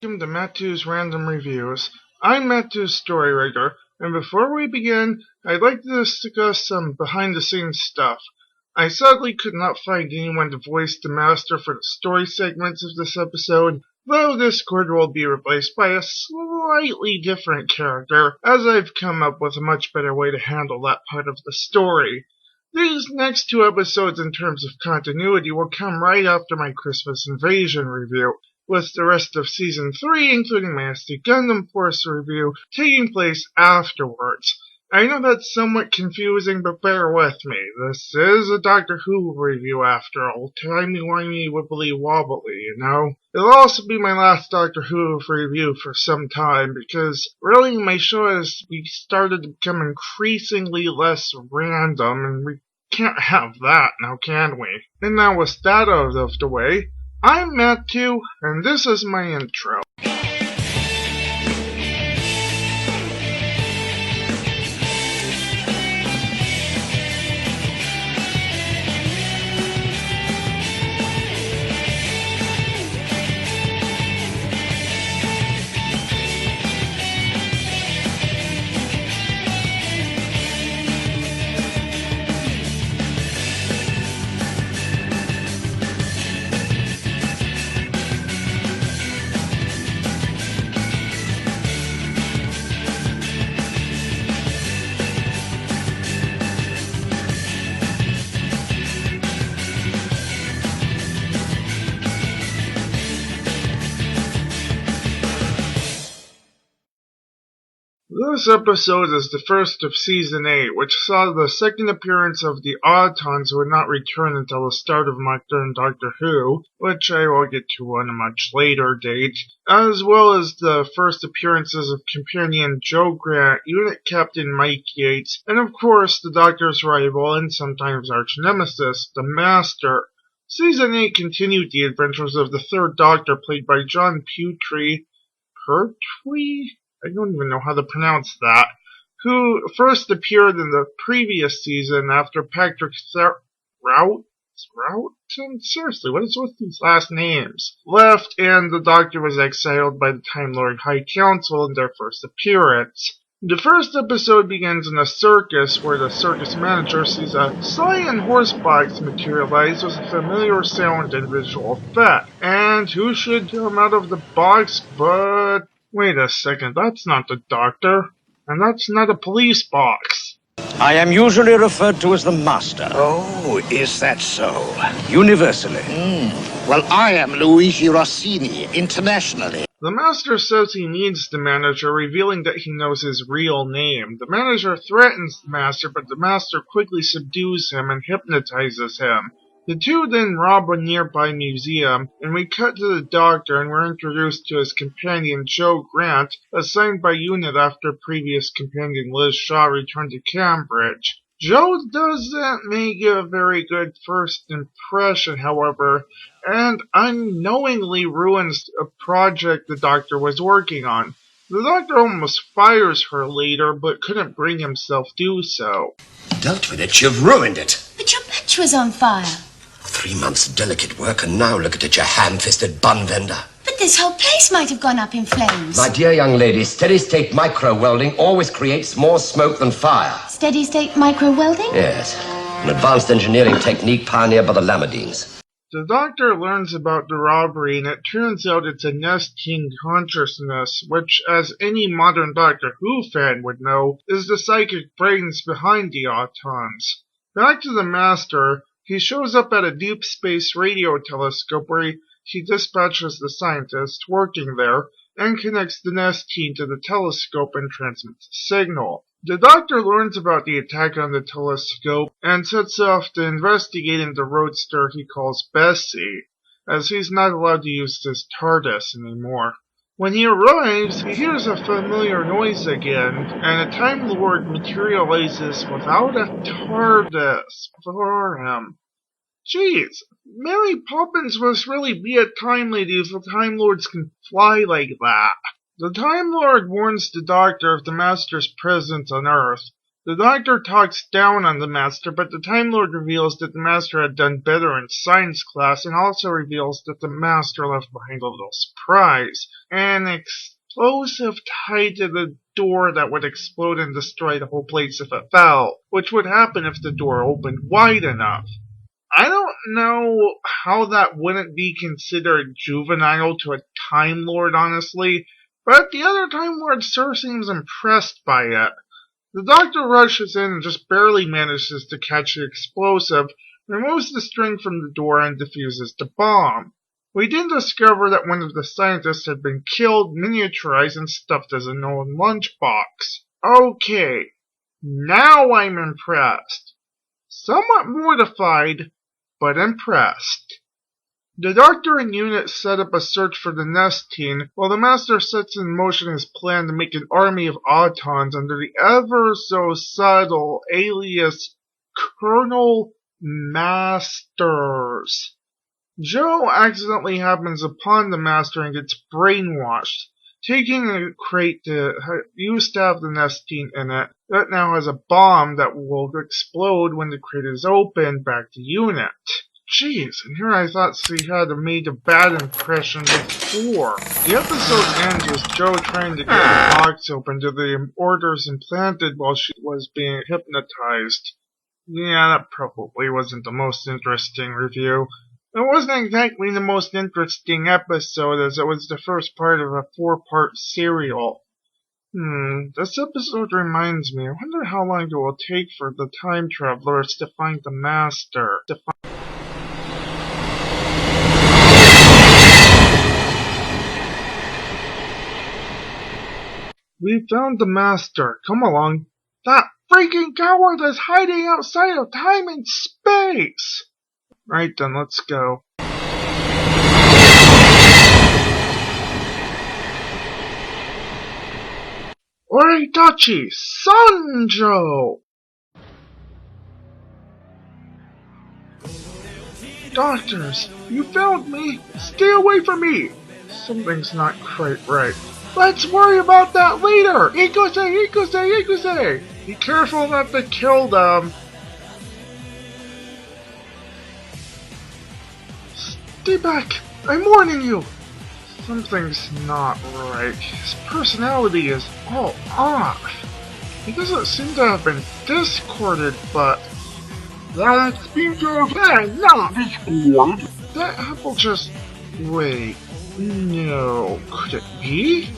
Welcome to Mattwo's Random Reviews. I'm Mattwo's Storywriter, and before we begin, I'd like to discuss some behind-the-scenes stuff. I sadly could not find anyone to voice the master for the story segments of this episode, though Discord will be replaced by a slightly different character, as I've come up with a much better way to handle that part of the story. These next two episodes in terms of continuity will come right after my Christmas Invasion review, with the rest of Season 3, including my SD Gundam Force review, taking place afterwards. I know that's somewhat confusing, but bear with me. This is a Doctor Who review after all. Timey-wimey, wibbly-wobbly, you know? It'll also be my last Doctor Who review for some time, because really my show has started to become increasingly less random, and we can't have that now, can we? And now with that out of the way, I'm Mattwo, and this is my intro. This episode is the first of Season 8, which saw the second appearance of the Autons who would not return until the start of modern Doctor Who, which I will get to on a much later date, as well as the first appearances of companion Joe Grant, Unit Captain Mike Yates, and of course the Doctor's rival and sometimes arch-nemesis, the Master. Season 8 continued the adventures of the Third Doctor, played by John Pertwee? I don't even know how to pronounce that, who first appeared in the previous season after Patrick Troughton? Seriously, what is with these last names? Left, and the Doctor was exiled by the Time Lord High Council in their first appearance. The first episode begins in a circus where the circus manager sees a cyan horse box materialize with a familiar sound and visual effect. And who should come out of the box but... Wait a second, that's not the Doctor. And that's not a police box. I am usually referred to as the Master. Oh, is that so? Universally. Well, I am Luigi Rossini, internationally. The Master says he needs the manager, revealing that he knows his real name. The manager threatens the Master, but the Master quickly subdues him and hypnotizes him. The two then rob a nearby museum, and we cut to the Doctor and we're introduced to his companion Joe Grant, assigned by unit after previous companion Liz Shaw returned to Cambridge. Joe doesn't make a very good first impression, however, and unknowingly ruins a project the Doctor was working on. The Doctor almost fires her later, but couldn't bring himself to do so. Dealt with it, you've ruined it. But your match was on fire. 3 months of delicate work, and now look at your ham-fisted bun vendor. But this whole place might have gone up in flames. My dear young lady, steady-state micro-welding always creates more smoke than fire. Steady-state micro-welding? Yes, an advanced engineering technique pioneered by the Lamardines. The Doctor learns about the robbery, and it turns out it's a nesting consciousness, which, as any modern Doctor Who fan would know, is the psychic brains behind the Autons. Back to the Master, he shows up at a deep space radio telescope where he dispatches the scientist working there and connects the nesting to the telescope and transmits a signal. The Doctor learns about the attack on the telescope and sets off to investigate in the roadster he calls Bessie, as he's not allowed to use his TARDIS anymore. When he arrives, he hears a familiar noise again, and a Time Lord materializes without a TARDIS for him. Jeez, Mary Poppins must really be a Time Lady if the Time Lords can fly like that. The Time Lord warns the Doctor of the Master's presence on Earth, The Doctor talks down on the Master, but the Time Lord reveals that the Master had done better in science class, and also reveals that the Master left behind a little surprise. An explosive tied to the door that would explode and destroy the whole place if it fell, which would happen if the door opened wide enough. I don't know how that wouldn't be considered juvenile to a Time Lord, honestly, but the other Time Lord sure seems impressed by it. The Doctor rushes in and just barely manages to catch the explosive, removes the string from the door, and defuses the bomb. We then discover that one of the scientists had been killed, miniaturized, and stuffed as a known lunchbox. Okay, now I'm impressed. Somewhat mortified, but impressed. The Doctor and unit set up a search for the Nestine, while the Master sets in motion his plan to make an army of Autons under the ever-so-subtle alias Colonel Masters. Joe accidentally happens upon the Master and gets brainwashed, taking a crate that used to have the Nestine in it, that now has a bomb that will explode when the crate is opened back to unit. Jeez, and here I thought she had made a bad impression before. The episode ends with Joe trying to get the box open to the orders implanted while she was being hypnotized. Yeah, that probably wasn't the most interesting review. It wasn't exactly the most interesting episode, as it was the first part of a 4-part serial. This episode reminds me, I wonder how long it will take for the time travelers to find the Master. We found the Master. Come along. That freaking coward is hiding outside of time and space! Right then, let's go. Oritachi! Sanjo! Doctors, you found me! Stay away from me! Something's not quite right. Let's worry about that later! Ikuse! Be careful not to kill them! Stay back! I'm warning you! Something's not right. His personality is all off. He doesn't seem to have been discorded, but... That seems to have been not discord! That apple just... Wait... No, could it be?